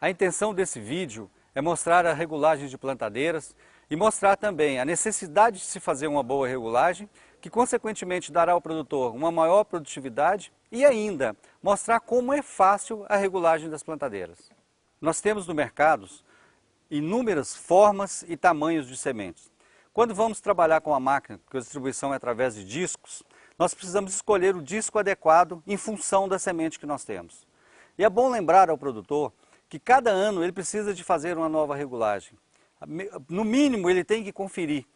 A intenção desse vídeo é mostrar a regulagem de plantadeiras e mostrar também a necessidade de se fazer uma boa regulagem, que consequentemente dará ao produtor uma maior produtividade e ainda mostrar como é fácil a regulagem das plantadeiras. Nós temos no mercado inúmeras formas e tamanhos de sementes. Quando vamos trabalhar com a máquina, porque a distribuição é através de discos, nós precisamos escolher o disco adequado em função da semente que nós temos. E é bom lembrar ao produtor que cada ano ele precisa de fazer uma nova regulagem. No mínimo ele tem que conferir,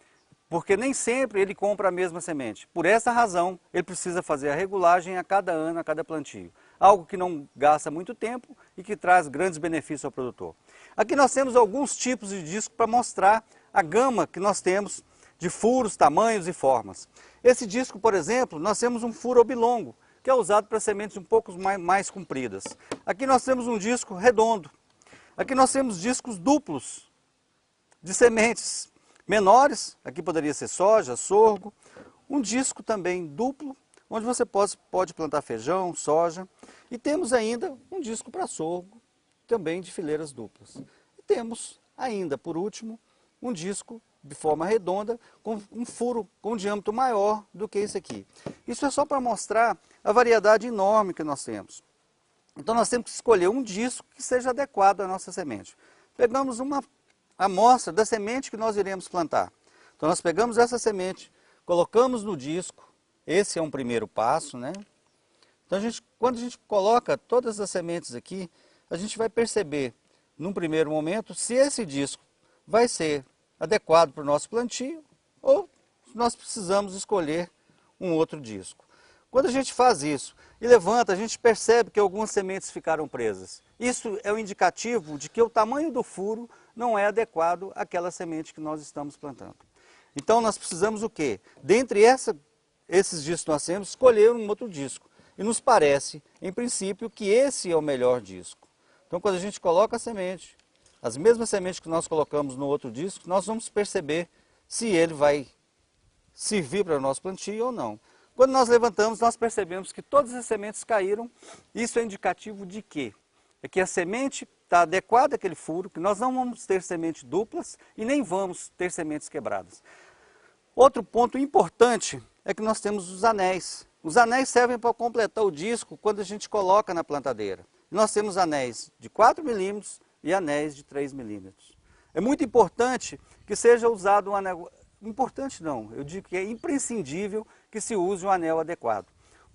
porque nem sempre ele compra a mesma semente. Por essa razão, ele precisa fazer a regulagem a cada ano, a cada plantio. Algo que não gasta muito tempo e que traz grandes benefícios ao produtor. Aqui nós temos alguns tipos de disco para mostrar a gama que nós temos de furos, tamanhos e formas. Esse disco, por exemplo, nós temos um furo oblongo, que é usado para sementes um pouco mais compridas. Aqui nós temos um disco redondo. Aqui nós temos discos duplos de sementes menores, aqui poderia ser soja, sorgo. Um disco também duplo, onde você pode plantar feijão, soja. E temos ainda um disco para sorgo, também de fileiras duplas. E temos ainda, por último, um disco de forma redonda, com um furo com um diâmetro maior do que esse aqui. Isso é só para mostrar a variedade enorme que nós temos. Então nós temos que escolher um disco que seja adequado à nossa semente. Pegamos uma amostra da semente que nós iremos plantar. Então nós pegamos essa semente, colocamos no disco, esse é um primeiro passo, né? Então quando a gente coloca todas as sementes aqui, a gente vai perceber, num primeiro momento, se esse disco vai ser adequado para o nosso plantio ou se nós precisamos escolher um outro disco. Quando a gente faz isso e levanta, a gente percebe que algumas sementes ficaram presas. Isso é um indicativo de que o tamanho do furo não é adequado àquela semente que nós estamos plantando. Então nós precisamos o quê? Dentre esses discos que nós temos, escolher um outro disco. E nos parece, em princípio, que esse é o melhor disco. Então quando a gente coloca a semente, as mesmas sementes que nós colocamos no outro disco, nós vamos perceber se ele vai servir para o nosso plantio ou não. Quando nós levantamos, nós percebemos que todas as sementes caíram. Isso é indicativo de quê? É que a semente está adequada àquele furo, que nós não vamos ter sementes duplas e nem vamos ter sementes quebradas. Outro ponto importante é que nós temos os anéis. Os anéis servem para completar o disco quando a gente coloca na plantadeira. Nós temos anéis de 4 milímetros e anéis de 3 milímetros. É muito importante que seja usado um anel. Importante não, eu digo que é imprescindível que se use um anel adequado.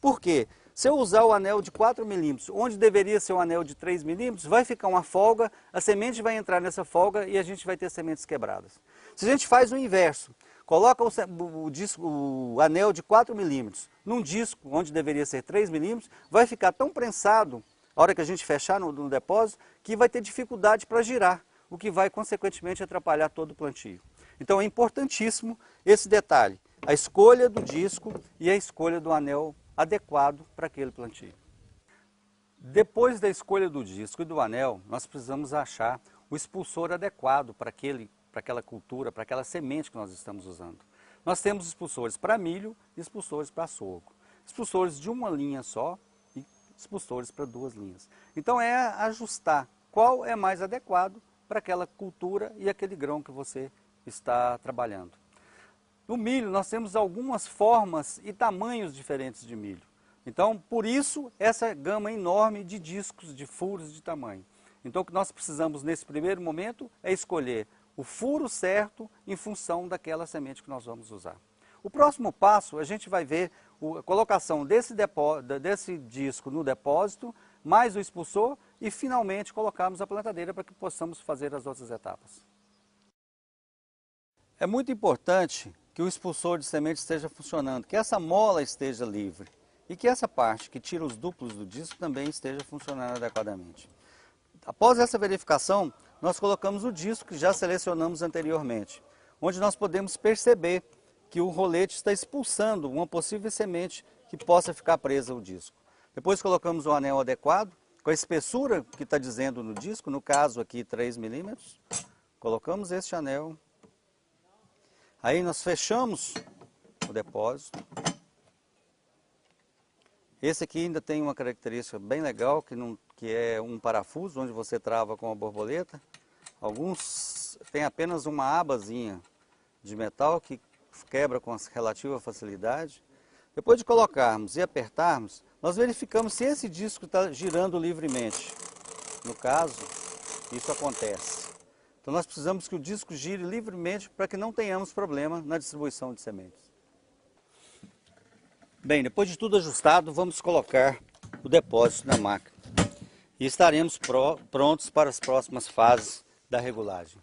Por quê? Se eu usar o anel de 4 milímetros, onde deveria ser um anel de 3 milímetros, vai ficar uma folga, a semente vai entrar nessa folga e a gente vai ter sementes quebradas. Se a gente faz o inverso, coloca o anel de 4 milímetros num disco onde deveria ser 3 milímetros, vai ficar tão prensado, a hora que a gente fechar no depósito, que vai ter dificuldade para girar, o que vai consequentemente atrapalhar todo o plantio. Então é importantíssimo esse detalhe, a escolha do disco e a escolha do anel adequado para aquele plantio. Depois da escolha do disco e do anel, nós precisamos achar o expulsor adequado para aquela cultura, para aquela semente que nós estamos usando. Nós temos expulsores para milho e expulsores para sorgo. Expulsores de uma linha só e expulsores para 2 linhas. Então é ajustar qual é mais adequado para aquela cultura e aquele grão que você está trabalhando. No milho nós temos algumas formas e tamanhos diferentes de milho. Então, por isso, essa gama enorme de discos, de furos de tamanho. Então, o que nós precisamos nesse primeiro momento é escolher o furo certo em função daquela semente que nós vamos usar. O próximo passo, a gente vai ver a colocação desse disco no depósito, mais o expulsor e finalmente colocarmos a plantadeira para que possamos fazer as outras etapas. É muito importante que o expulsor de semente esteja funcionando, que essa mola esteja livre e que essa parte que tira os duplos do disco também esteja funcionando adequadamente. Após essa verificação, nós colocamos o disco que já selecionamos anteriormente, onde nós podemos perceber que o rolete está expulsando uma possível semente que possa ficar presa ao disco. Depois colocamos o anel adequado, com a espessura que está dizendo no disco, no caso aqui 3 milímetros, colocamos este anel. Aí nós fechamos o depósito. Esse aqui ainda tem uma característica bem legal, que que é um parafuso onde você trava com a borboleta. Alguns têm apenas uma abazinha de metal que quebra com relativa facilidade. Depois de colocarmos e apertarmos, nós verificamos se esse disco está girando livremente. No caso, isso acontece. Então nós precisamos que o disco gire livremente para que não tenhamos problema na distribuição de sementes. Bem, depois de tudo ajustado, vamos colocar o depósito na máquina. E estaremos prontos para as próximas fases da regulagem.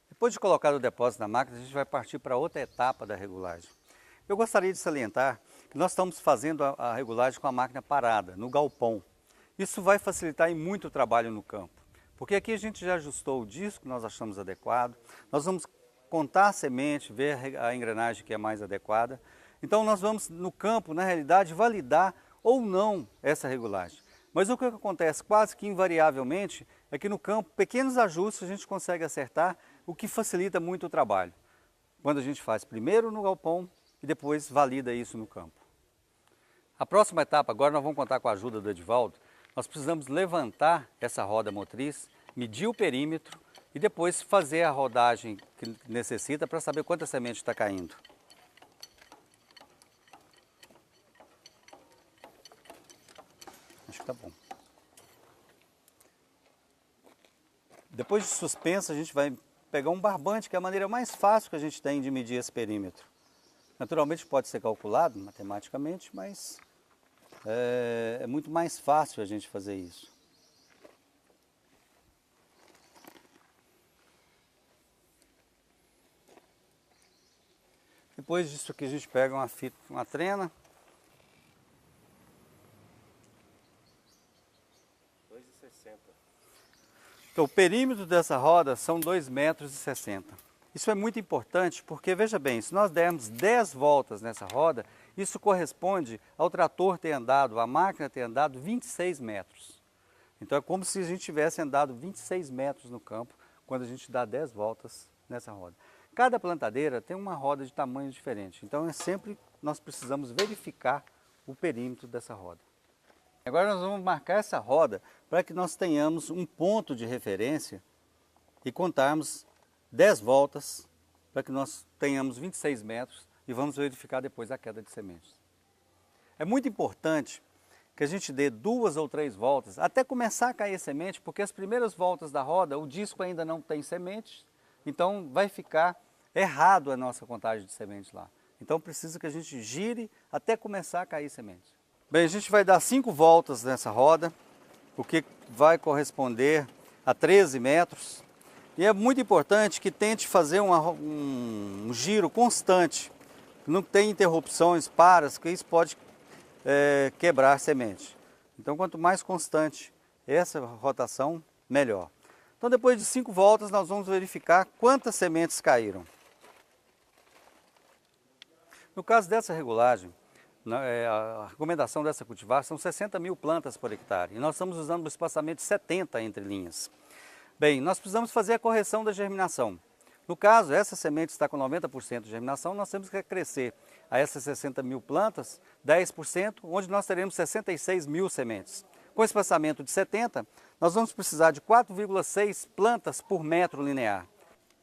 Depois de colocar o depósito na máquina, a gente vai partir para outra etapa da regulagem. Eu gostaria de salientar que nós estamos fazendo a regulagem com a máquina parada, no galpão. Isso vai facilitar muito o trabalho no campo, porque aqui a gente já ajustou o disco que nós achamos adequado, nós vamos contar a semente, ver a engrenagem que é mais adequada. Então nós vamos no campo, na realidade, validar ou não essa regulagem. Mas o que acontece quase que invariavelmente é que no campo, pequenos ajustes a gente consegue acertar, o que facilita muito o trabalho. Quando a gente faz primeiro no galpão e depois valida isso no campo. A próxima etapa, agora nós vamos contar com a ajuda do Edivaldo, nós precisamos levantar essa roda motriz, medir o perímetro e depois fazer a rodagem que necessita para saber quanta semente está caindo. Acho que está bom. Depois de suspenso, a gente vai pegar um barbante, que é a maneira mais fácil que a gente tem de medir esse perímetro. Naturalmente pode ser calculado matematicamente, mas é muito mais fácil a gente fazer isso. Depois disso aqui a gente pega uma fita, uma trena. 2,60. Então o perímetro dessa roda são 2,60 metros. Isso é muito importante porque, veja bem, se nós dermos 10 voltas nessa roda, isso corresponde ao trator ter andado, a máquina ter andado 26 metros. Então é como se a gente tivesse andado 26 metros no campo quando a gente dá 10 voltas nessa roda. Cada plantadeira tem uma roda de tamanho diferente, então nós precisamos verificar o perímetro dessa roda. Agora nós vamos marcar essa roda para que nós tenhamos um ponto de referência e contarmos 10 voltas para que nós tenhamos 26 metros e vamos verificar depois a queda de sementes. É muito importante que a gente dê 2 ou 3 voltas até começar a cair semente, porque as primeiras voltas da roda o disco ainda não tem sementes, então vai ficar errado a nossa contagem de sementes lá. Então precisa que a gente gire até começar a cair sementes. Bem, a gente vai dar 5 voltas nessa roda, o que vai corresponder a 13 metros. E é muito importante que tente fazer um giro constante, não tem interrupções, paras, que isso pode quebrar a semente. Então quanto mais constante essa rotação, melhor. Então depois de 5 voltas nós vamos verificar quantas sementes caíram. No caso dessa regulagem, a recomendação dessa cultivar são 60 mil plantas por hectare. E nós estamos usando um espaçamento de 70 entre linhas. Bem, nós precisamos fazer a correção da germinação. No caso, essa semente está com 90% de germinação, nós temos que acrescer a essas 60 mil plantas 10%, onde nós teremos 66 mil sementes. Com espaçamento de 70, nós vamos precisar de 4,6 plantas por metro linear.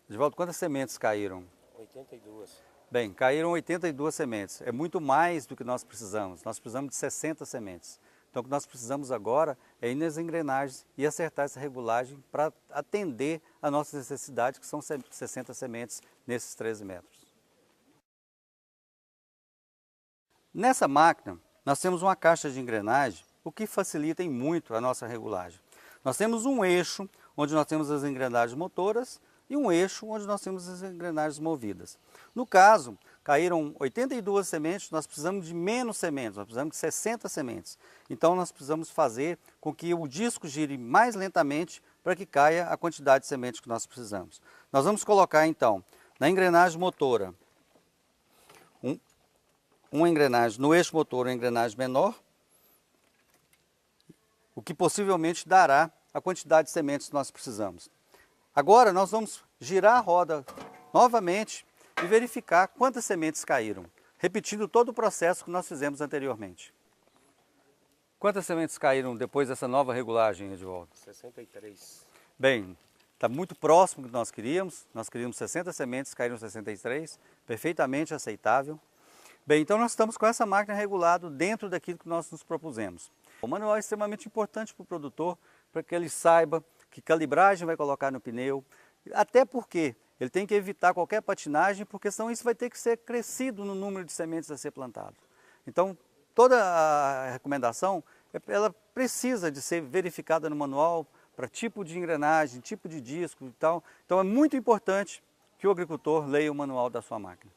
Edivaldo, quantas sementes caíram? 82. Bem, caíram 82 sementes. É muito mais do que nós precisamos. Nós precisamos de 60 sementes. Então o que nós precisamos agora é ir nas engrenagens e acertar essa regulagem para atender a nossa necessidade, que são 60 sementes nesses 13 metros. Nessa máquina, nós temos uma caixa de engrenagem, o que facilita muito a nossa regulagem. Nós temos um eixo onde nós temos as engrenagens motoras e um eixo onde nós temos as engrenagens movidas. No caso, caíram 82 sementes, nós precisamos de menos sementes, nós precisamos de 60 sementes. Então nós precisamos fazer com que o disco gire mais lentamente para que caia a quantidade de sementes que nós precisamos. Nós vamos colocar então na engrenagem motora uma engrenagem, no eixo motor uma engrenagem menor, o que possivelmente dará a quantidade de sementes que nós precisamos. Agora nós vamos girar a roda novamente e verificar quantas sementes caíram, repetindo todo o processo que nós fizemos anteriormente. Quantas sementes caíram depois dessa nova regulagem, Edivaldo? 63. Bem, está muito próximo do que nós queríamos. Nós queríamos 60 sementes, caíram 63, perfeitamente aceitável. Bem, então nós estamos com essa máquina regulada dentro daquilo que nós nos propusemos. O manual é extremamente importante para o produtor, para que ele saiba que calibragem vai colocar no pneu, até porque ele tem que evitar qualquer patinagem, porque senão isso vai ter que ser crescido no número de sementes a ser plantado. Então, toda a recomendação, ela precisa de ser verificada no manual para tipo de engrenagem, tipo de disco e tal. Então é muito importante que o agricultor leia o manual da sua máquina.